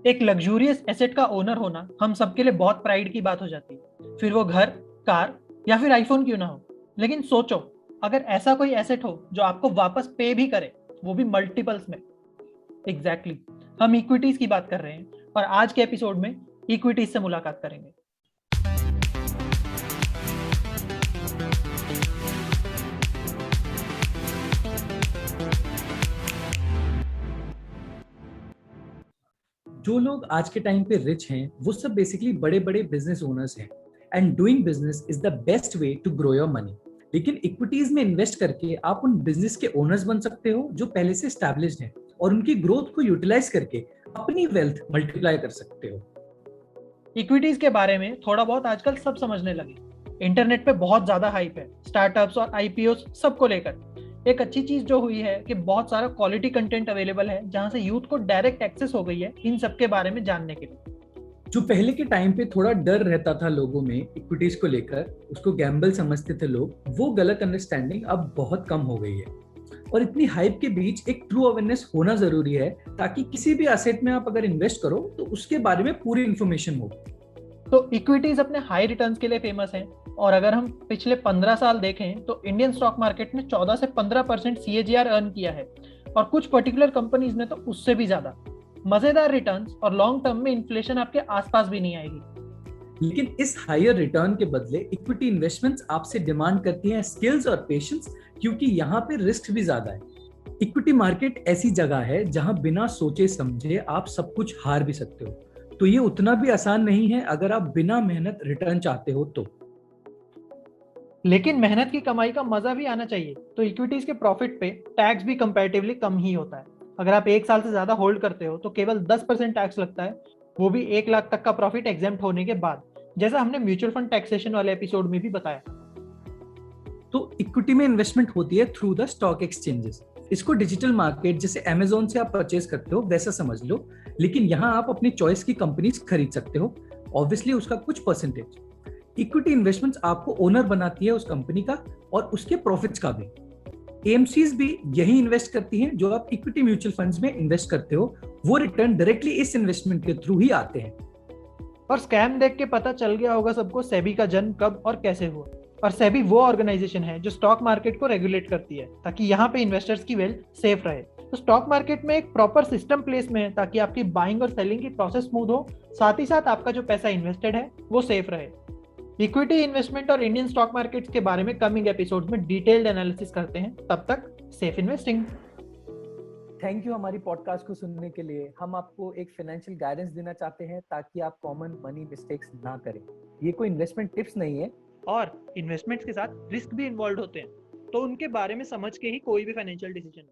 एक luxurious asset का owner होना हम सबके लिए बहुत प्राइड की बात हो जाती है, फिर वो घर, कार या फिर आईफोन क्यों ना हो। लेकिन सोचो, अगर ऐसा कोई एसेट हो जो आपको वापस पे भी करे, वो भी मल्टीपल्स में। एग्जैक्टली, हम इक्विटीज की बात कर रहे हैं और आज के एपिसोड में इक्विटीज से मुलाकात करेंगे। जो लोग आज के टाइम पे रिच हैं वो सब बेसिकली बड़े बड़े बिजनेस ओनर्स हैं and doing business is the best way to grow your money. लेकिन इक्विटीज में इन्वेस्ट करके आप उन बिजनेस के ओनर्स बन सकते हो जो पहले से एस्टैब्लिश्ड हैं और उनकी ग्रोथ को यूटिलाइज करके अपनी वेल्थ मल्टीप्लाई कर सकते हो। इक्विटीज के बारे में थोड़ा बहुत आजकल सब समझने लगे। इंटरनेट पे बहुत ज्यादा हाइप है स्टार्टअप्स और आईपीओ सबको लेकर। एक अच्छी चीज जो हुई है कि बहुत सारा क्वालिटी कंटेंट अवेलेबल है, जहां से यूथ को डायरेक्ट एक्सेस हो गई है इन सब के बारे में जानने के लिए। जो पहले के टाइम पे थोड़ा डर रहता था लोगों में इक्विटीज को लेकर, उसको गैम्बल समझते थे लोग, वो गलत अंडरस्टैंडिंग अब बहुत कम हो गई है। और इतनी हाइप के बीच एक ट्रू अवेयरनेस होना जरूरी है ताकि किसी भी एसेट में आप अगर इन्वेस्ट करो तो उसके बारे में पूरी इंफॉर्मेशन हो। तो इक्विटीज अपने हाई रिटर्न्स के लिए फेमस हैं, और अगर हम पिछले 15 साल देखें तो इंडियन स्टॉक मार्केट ने 14 से 15% CAGR अर्न किया है, और कुछ पर्टिकुलर कंपनीज ने तो उससे भी ज्यादा। मजेदार रिटर्न्स और लॉन्ग टर्म में इन्फ्लेशन आपके आसपास भी नहीं आएगी। लेकिन इस हायर रिटर्न के बदले इक्विटी इन्वेस्टमेंट्स आपसे डिमांड करती हैं स्किल्स और पेशेंस, क्योंकि यहाँ पे रिस्क भी ज्यादा है। इक्विटी मार्केट ऐसी जगह है जहां बिना सोचे समझे आप सब कुछ हार भी सकते हो, तो ये उतना भी आसान नहीं है अगर आप बिना मेहनत रिटर्न चाहते हो तो। लेकिन मेहनत की कमाई का मजा भी आना चाहिए, तो इक्विटीज के प्रॉफिट पे टैक्स भी कंपैरेटिवली कम ही होता है। अगर आप एक साल से ज्यादा होल्ड करते हो तो केवल 10% टैक्स लगता है, वो भी 1 लाख तक का प्रॉफिट एग्जेम्प्ट होने के बाद, जैसा हमने म्यूचुअल फंड टैक्सेशन वाले एपिसोड में भी बताया। तो इक्विटी में इन्वेस्टमेंट होती है थ्रू द स्टॉक एक्सचेंजेस। इसको डिजिटल मार्केट जैसे अमेजोन से आप परचेज करते हो वैसा समझ लो, लेकिन यहाँ आप अपनी चॉइस की कंपनीज खरीद सकते हो, ऑब्वियसली उसका कुछ परसेंटेज। इक्विटी इन्वेस्टमेंट्स आपको ओनर बनाती है उस कंपनी का और उसके प्रॉफिट्स का भी। एएमसीज भी यही इन्वेस्ट करती हैं जो आप इक्विटी म्यूचुअल फंड्स में इन्वेस्ट करते हो, वो रिटर्न डायरेक्टली इस इन्वेस्टमेंट के थ्रू ही आते हैं। और स्कैम देख के पता चल गया होगा सबको सेबी का जन्म कब और कैसे हुआ। और सेबी वो ऑर्गेनाइजेशन है जो स्टॉक मार्केट को रेगुलेट करती है ताकि यहाँ पे इन्वेस्टर्स की वेल्थ सेफ रहे। तो स्टॉक मार्केट में एक प्रॉपर सिस्टम प्लेस में है ताकि आपकी बाइंग और सेलिंग की प्रोसेस स्मूथ हो, साथ ही साथ आपका जो पैसा इन्वेस्टेड है वो सेफ रहे। इक्विटी इन्वेस्टमेंट और इंडियन स्टॉक मार्केट्स के बारे में कमिंग एपिसोड्स में डिटेल्ड एनालिसिस करते हैं। तब तक सेफ इन्वेस्टिंग। थैंक यू हमारी पॉडकास्ट को सुनने के लिए। हम आपको एक फाइनेंशियल गाइडेंस देना चाहते हैं ताकि आप कॉमन मनी मिस्टेक्स ना करें। ये कोई इन्वेस्टमेंट टिप्स नहीं है, और इन्वेस्टमेंट्स के साथ रिस्क भी इन्वॉल्व होते हैं, तो उनके बारे में समझ के ही कोई भी फाइनेंशियल डिसीजन